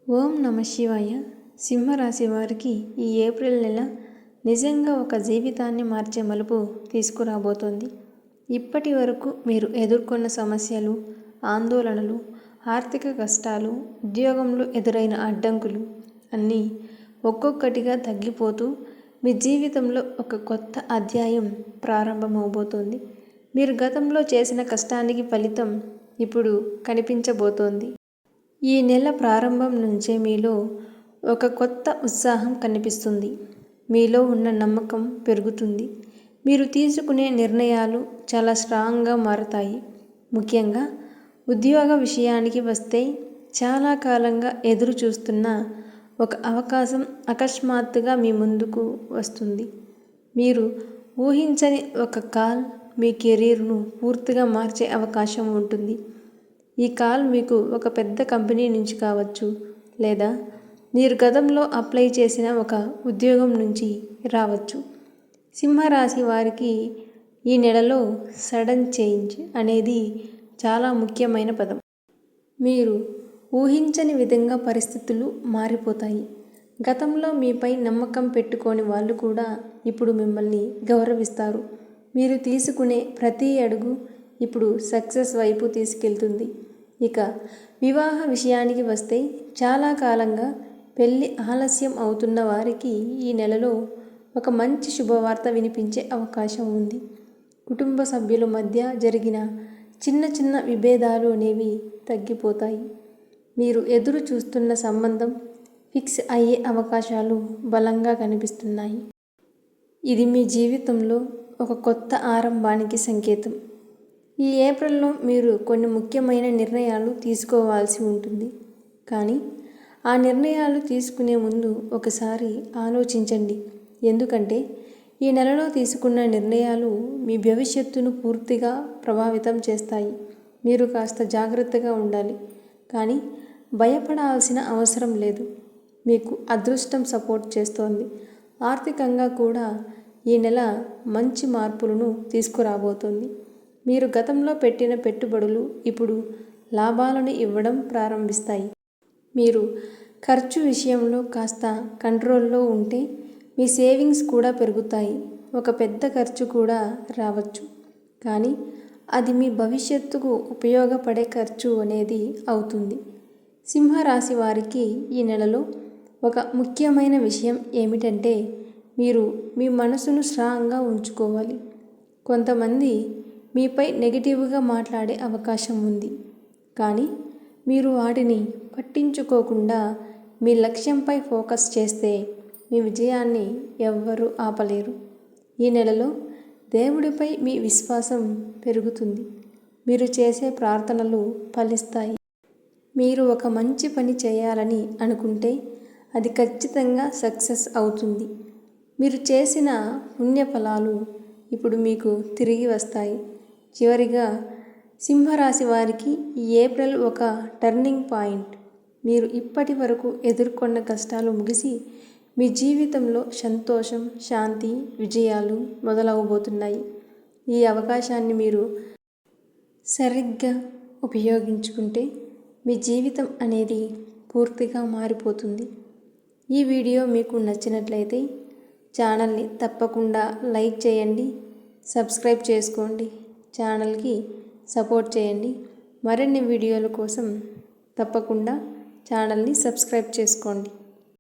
ఓం నమ శివాయ. సింహరాశి వారికి ఈ ఏప్రిల్ నెల నిజంగా ఒక జీవితాన్ని మార్చే మలుపు తీసుకురాబోతోంది. ఇప్పటి వరకు మీరు ఎదుర్కొన్న సమస్యలు, ఆందోళనలు, ఆర్థిక కష్టాలు, ఉద్యోగంలో ఎదురైన అడ్డంకులు అన్నీ ఒక్కొక్కటిగా తగ్గిపోతూ మీ జీవితంలో ఒక కొత్త అధ్యాయం ప్రారంభమవబోతోంది. మీరు గతంలో చేసిన కష్టానికి ఫలితం ఇప్పుడు కనిపించబోతోంది. ఈ నెల ప్రారంభం నుంచే మీలో ఒక కొత్త ఉత్సాహం కనిపిస్తుంది. మీలో ఉన్న నమ్మకం పెరుగుతుంది. మీరు తీసుకునే నిర్ణయాలు చాలా స్ట్రాంగ్గా మారతాయి. ముఖ్యంగా ఉద్యోగ విషయానికి వస్తే చాలా కాలంగా ఎదురు చూస్తున్న ఒక అవకాశం అకస్మాత్తుగా మీ ముందుకు వస్తుంది. మీరు ఊహించని ఒక కాల్ మీ కెరీర్ను పూర్తిగా మార్చే అవకాశం ఉంటుంది. ఈ కాల్ మీకు ఒక పెద్ద కంపెనీ నుంచి కావచ్చు, లేదా మీరు గతంలో అప్లై చేసిన ఒక ఉద్యోగం నుంచి రావచ్చు. సింహరాశి వారికి ఈ నెలలో సడన్ చేంజ్ అనేది చాలా ముఖ్యమైన పదం. మీరు ఊహించని విధంగా పరిస్థితులు మారిపోతాయి. గతంలో మీపై నమ్మకం పెట్టుకోని వాళ్ళు కూడా ఇప్పుడు మిమ్మల్ని గౌరవిస్తారు. మీరు తీసుకునే ప్రతి అడుగు ఇప్పుడు సక్సెస్ వైపు తీసుకెళ్తుంది. ఇక వివాహ విషయానికి వస్తే చాలా కాలంగా పెళ్లి ఆలస్యం అవుతున్న వారికి ఈ నెలలో ఒక మంచి శుభవార్త వినిపించే అవకాశం ఉంది. కుటుంబ సభ్యుల మధ్య జరిగిన చిన్న చిన్న విభేదాలు అనేవి తగ్గిపోతాయి. మీరు ఎదురు చూస్తున్న సంబంధం ఫిక్స్ అయ్యే అవకాశాలు బలంగా కనిపిస్తున్నాయి. ఇది మీ జీవితంలో ఒక కొత్త ఆరంభానికి సంకేతం. ఈ ఏప్రిల్లో మీరు కొన్ని ముఖ్యమైన నిర్ణయాలు తీసుకోవాల్సి ఉంటుంది. కానీ ఆ నిర్ణయాలు తీసుకునే ముందు ఒకసారి ఆలోచించండి. ఎందుకంటే ఈ నెలలో తీసుకున్న నిర్ణయాలు మీ భవిష్యత్తును పూర్తిగా ప్రభావితం చేస్తాయి. మీరు కాస్త జాగ్రత్తగా ఉండాలి. కానీ భయపడాల్సిన అవసరం లేదు. మీకు అదృష్టం సపోర్ట్ చేస్తోంది. ఆర్థికంగా కూడా ఈ నెల మంచి మార్పులను తీసుకురాబోతోంది. మీరు గతంలో పెట్టిన పెట్టుబడులు ఇప్పుడు లాభాలను ఇవ్వడం ప్రారంభిస్తాయి. మీరు ఖర్చు విషయంలో కాస్త కంట్రోల్లో ఉంటే మీ సేవింగ్స్ కూడా పెరుగుతాయి. ఒక పెద్ద ఖర్చు కూడా రావచ్చు, కానీ అది మీ భవిష్యత్తుకు ఉపయోగపడే ఖర్చు అనేది అవుతుంది. సింహరాశి వారికి ఈ నెలలో ఒక ముఖ్యమైన విషయం ఏమిటంటే మీరు మీ మనసును స్ట్రాంగ్గా ఉంచుకోవాలి. కొంతమంది మీపై నెగిటివ్గా మాట్లాడే అవకాశం ఉంది, కానీ మీరు వాటిని పట్టించుకోకుండా మీ లక్ష్యంపై ఫోకస్ చేస్తే మీ విజయాన్ని ఎవ్వరూ ఆపలేరు. ఈ నెలలో దేవుడిపై మీ విశ్వాసం పెరుగుతుంది. మీరు చేసే ప్రార్థనలు ఫలిస్తాయి. మీరు ఒక మంచి పని చేయాలని అనుకుంటే అది ఖచ్చితంగా సక్సెస్ అవుతుంది. మీరు చేసిన పుణ్యఫలాలు ఇప్పుడు మీకు తిరిగి వస్తాయి. చివరిగా సింహరాశి వారికి ఈ ఏప్రిల్ ఒక టర్నింగ్ పాయింట్. మీరు ఇప్పటి వరకు ఎదుర్కొన్న కష్టాలు ముగిసి మీ జీవితంలో సంతోషం, శాంతి, విజయాలు మొదలవబోతున్నాయి. ఈ అవకాశాన్ని మీరు సరిగ్గా ఉపయోగించుకుంటే మీ జీవితం అనేది పూర్తిగా మారిపోతుంది. ఈ వీడియో మీకు నచ్చినట్లయితే ఛానల్ని తప్పకుండా లైక్ చేయండి, సబ్స్క్రైబ్ చేసుకోండి, ఛానల్కి సపోర్ట్ చేయండి. మరిన్ని వీడియోల కోసం తప్పకుండా ఛానల్ని సబ్స్క్రైబ్ చేసుకోండి.